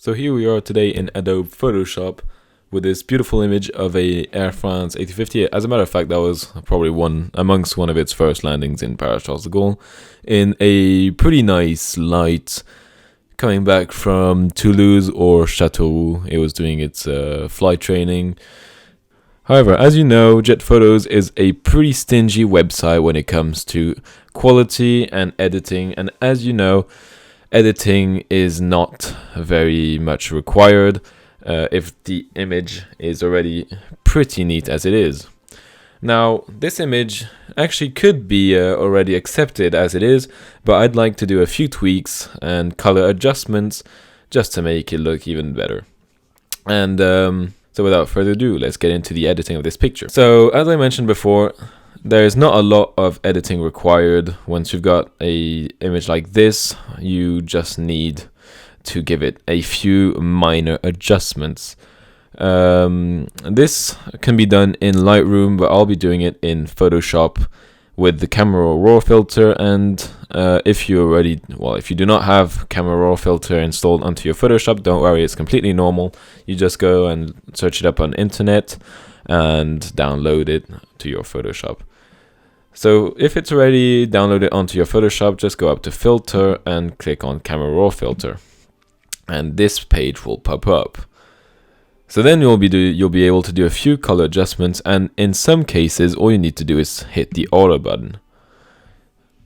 So here we are today in Adobe Photoshop with this beautiful image of a Air France A350. As a matter of fact, that was probably one of its first landings in Paris Charles de Gaulle, in a pretty nice light coming back from Toulouse or Châteauroux. It was doing its flight training. However, as you know, JetPhotos is a pretty stingy website when it comes to quality and editing, and as you know, editing is not very much required if the image is already pretty neat as it is. Now, this image actually could be already accepted as it is, but I'd like to do a few tweaks and color adjustments just to make it look even better. And so without further ado, let's get into the editing of this picture. So as I mentioned before, there is not a lot of editing required. Once you've got a image like this, you just need to give it a few minor adjustments. This can be done in Lightroom, but I'll be doing it in Photoshop with the Camera Raw filter. And if you do not have Camera Raw filter installed onto your Photoshop, don't worry, it's completely normal. You just go and search it up on internet and download it to your Photoshop. So if it's already downloaded onto your Photoshop, just go up to Filter and click on Camera Raw filter, and this page will pop up. So then you'll be able to do a few color adjustments, and in some cases all you need to do is hit the auto button.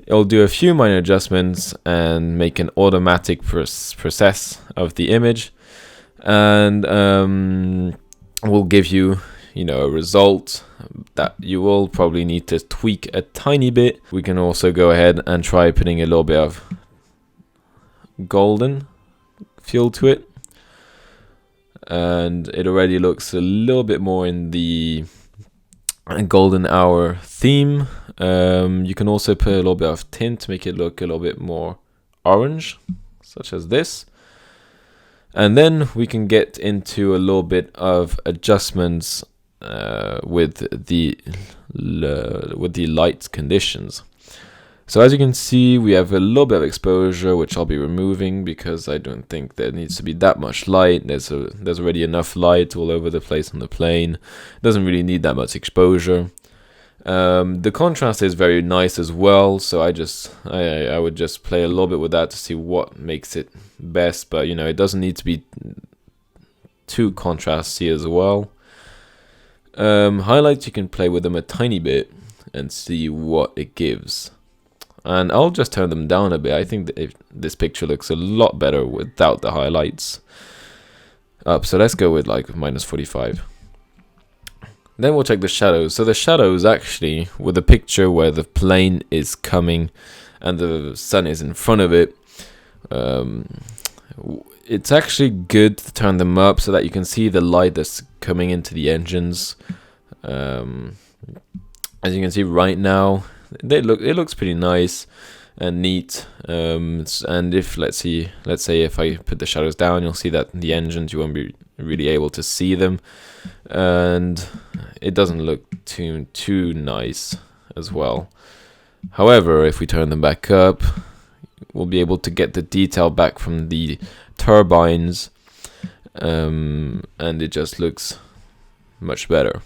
It'll do a few minor adjustments and make an automatic process of the image, and will give you a result that you will probably need to tweak a tiny bit. We can also go ahead and try putting a little bit of golden feel to it, and it already looks a little bit more in the golden hour theme. You can also put a little bit of tint to make it look a little bit more orange, such as this. And then we can get into a little bit of adjustments with the light conditions. So as you can see, we have a little bit of exposure, which I'll be removing because I don't think there needs to be that much light. There's already enough light all over the place on the plane. It doesn't really need that much exposure. The contrast is very nice as well, so I would just play a little bit with that to see what makes it best, but it doesn't need to be too contrasty as well. Highlights, you can play with them a tiny bit and see what it gives. And I'll just turn them down a bit. I think that this picture looks a lot better without the highlights up. So let's go with like -45. Then we'll check the shadows. So the shadows actually, with the picture where the plane is coming and the sun is in front of it, it's actually good to turn them up so that you can see the light that's coming into the engines. As you can see right now, it looks pretty nice and neat. And if let's say if I put the shadows down, you'll see that the engines, you won't be really able to see them, and it doesn't look too nice as well. However, if we turn them back up, we'll be able to get the detail back from the turbines, and it just looks much better.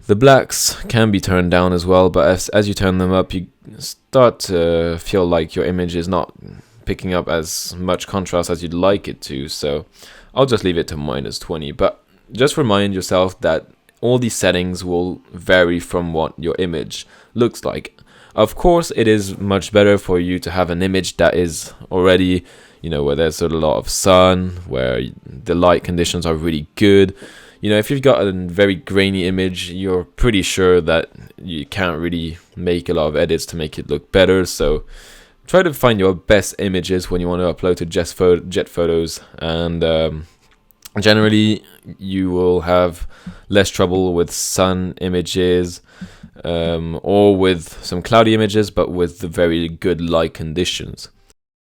The blacks can be turned down as well, but as you turn them up, you start to feel like your image is not picking up as much contrast as you'd like it to, so I'll just leave it to -20. But just remind yourself that all these settings will vary from what your image looks like. Of course, it is much better for you to have an image that is already, where there's a lot of sun, where the light conditions are really good. If you've got a very grainy image, you're pretty sure that you can't really make a lot of edits to make it look better. So try to find your best images when you want to upload to JetPhotos, and generally you will have less trouble with sun images, or with some cloudy images, but with the very good light conditions.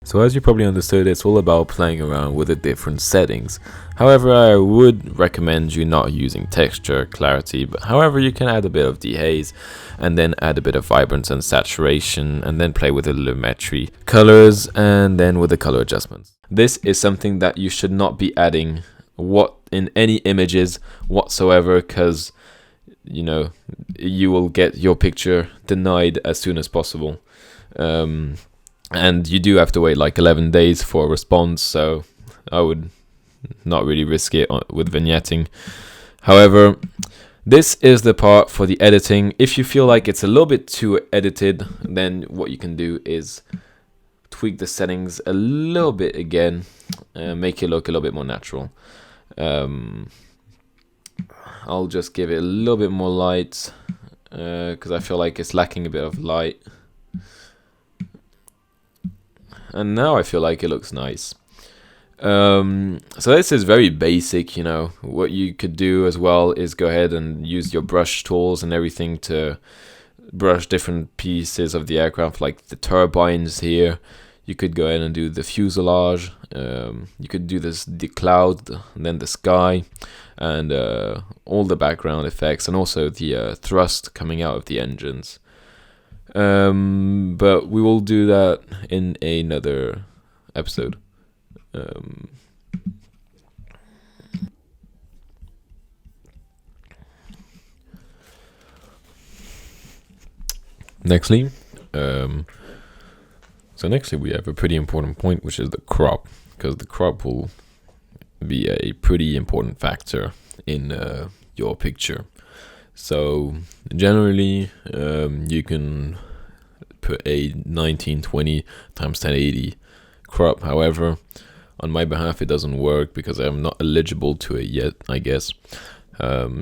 So as you probably understood, it's all about playing around with the different settings. However, I would recommend you not using texture, clarity, but however you can add a bit of dehaze and then add a bit of vibrance and saturation and then play with the lumetri colors and then with the color adjustments. This is something that you should not be adding in any images whatsoever, because you will get your picture denied as soon as possible. And you do have to wait like 11 days for a response, so I would not really risk it with vignetting. However, this is the part for the editing. If you feel like it's a little bit too edited, then what you can do is tweak the settings a little bit again, make it look a little bit more natural. I'll just give it a little bit more light, because I feel like it's lacking a bit of light. And now I feel like it looks nice. So this is very basic, What you could do as well is go ahead and use your brush tools and everything to brush different pieces of the aircraft, like the turbines here. You could go ahead and do the fuselage. You could do the cloud, and then the sky, and all the background effects, and also the thrust coming out of the engines. But we will do that in another episode. Nextly, we have a pretty important point, which is the crop, because the crop will be a pretty important factor in your picture. So generally, you can put a 1920 times 1080 crop. However, on my behalf, it doesn't work because I'm not eligible to it yet, I guess.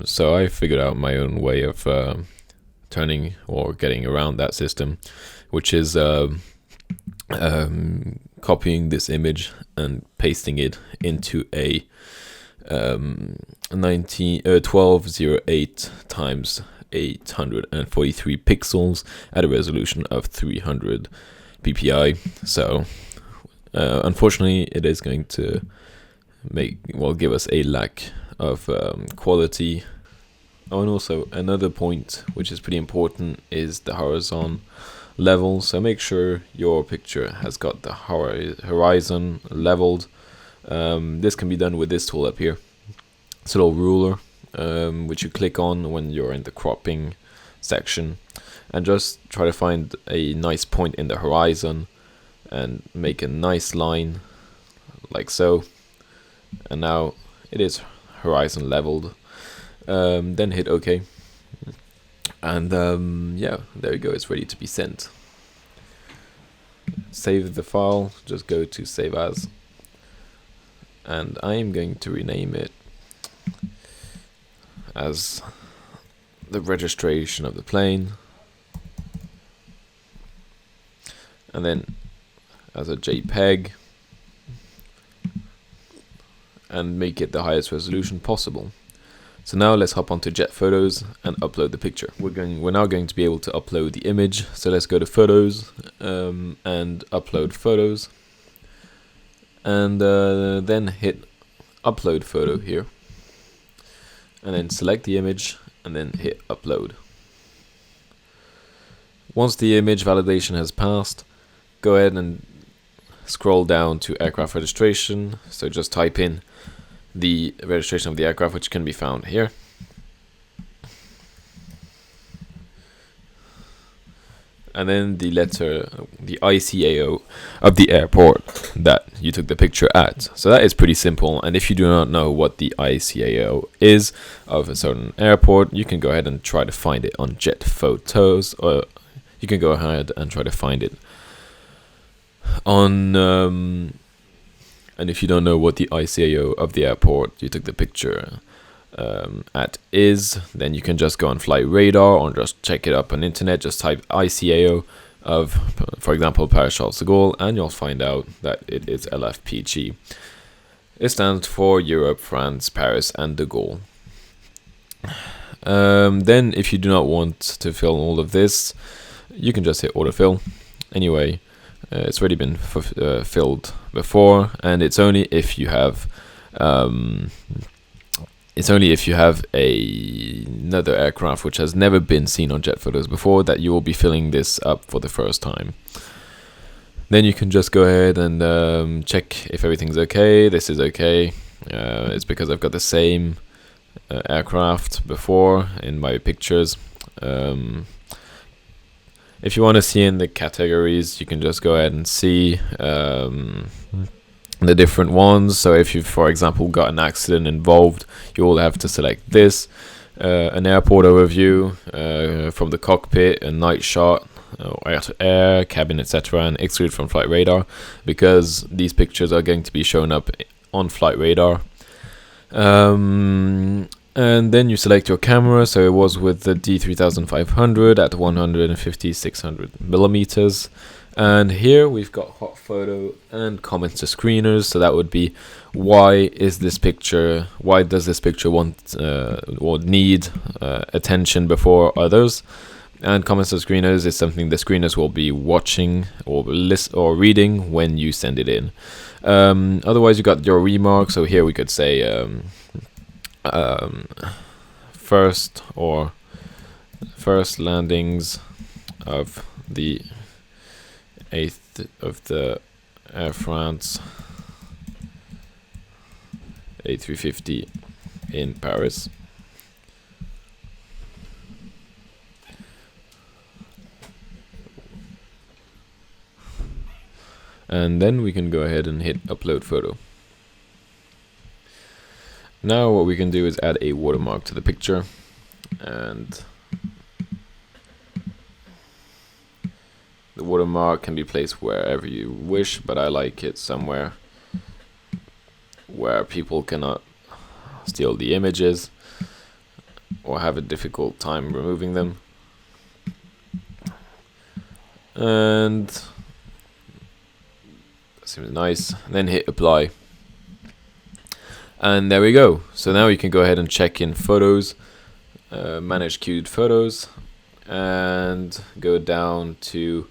So I figured out my own way of turning or getting around that system, which is copying this image and pasting it into a 1208 times 843 pixels at a resolution of 300 ppi. So unfortunately, it is going to give us a lack of quality. Oh, and also another point which is pretty important is the horizon level. So make sure your picture has got the horizon leveled. This can be done with this tool up here. It's a little ruler, which you click on when you're in the cropping section, and just try to find a nice point in the horizon and make a nice line like so. And now it is horizon leveled. Then hit OK, and there we go, it's ready to be sent. Save the file, just go to save as, and I am going to rename it as the registration of the plane, and then as a JPEG, and make it the highest resolution possible. So now let's hop onto JetPhotos and upload the picture. We're now going to be able to upload the image. So let's go to Photos and upload photos, and then hit upload photo here, and then select the image and then hit upload. Once the image validation has passed, go ahead and scroll down to aircraft registration. So just type in the registration of the aircraft, which can be found here. And then the letter, the ICAO of the airport that you took the picture at. So that is pretty simple. And if you do not know what the ICAO is of a certain airport, you can go ahead and try to find it on JetPhotos, or you can go ahead and try to find it on and if you don't know what the ICAO of the airport you took the picture at is, then you can just go on Flight Radar or just check it up on internet. Just type ICAO of, for example, Paris Charles de Gaulle, and you'll find out that it is LFPG. It stands for Europe, France, Paris, and de Gaulle. Then, if you do not want to fill all of this, you can just hit autofill. Anyway, It's already been filled before, and it's only if you have another aircraft which has never been seen on JetPhotos before that you will be filling this up for the first time. Then you can just go ahead and check if everything's okay. This is okay. It's because I've got the same aircraft before in my pictures. If you want to see in the categories, you can just go ahead and see the different ones. So if you, for example, got an accident involved, you will have to select this, an airport overview from the cockpit, a night shot, air to air, cabin, etc., and exclude from flight radar, because these pictures are going to be shown up on flight radar. And then you select your camera. So it was with the D3500 at 150-600 millimeters. And here we've got hot photo and comments to screeners. So that would be, why does this picture want or need attention before others? And comments to screeners is something the screeners will be watching or reading when you send it in. Otherwise, you got your remarks. So here we could say first landings of the 8th of the Air France A350 in Paris. And then we can go ahead and hit upload photo. Now what we can do is add a watermark to the picture, and the watermark can be placed wherever you wish, but I like it somewhere where people cannot steal the images or have a difficult time removing them. And that seems nice. Then hit apply. And there we go. So now you can go ahead and check in photos, manage queued photos, and go down to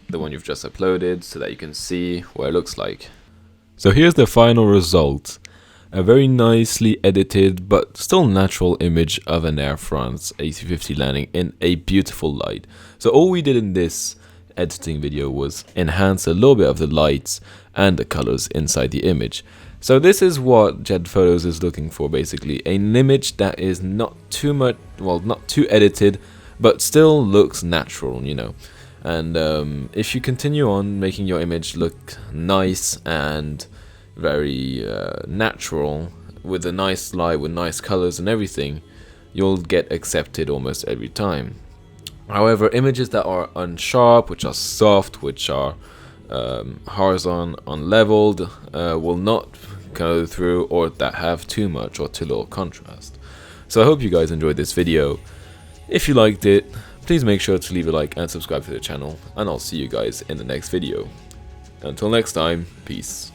the one you've just uploaded so that you can see what it looks like. So here's the final result. A very nicely edited but still natural image of an Air France A350 landing in a beautiful light. So all we did in this editing video was enhance a little bit of the lights and the colors inside the image. So this is what JetPhotos is looking for, basically. An image that is not too much, well, not too edited, but still looks natural, you know. And if you continue on making your image look nice and very natural, with a nice light, with nice colors and everything, you'll get accepted almost every time. However, images that are unsharp, which are soft, which are horizontal, unleveled, will not go through, or that have too much or too little contrast. So I hope you guys enjoyed this video. If you liked it, please make sure to leave a like and subscribe to the channel, and I'll see you guys in the next video. Until next time, peace.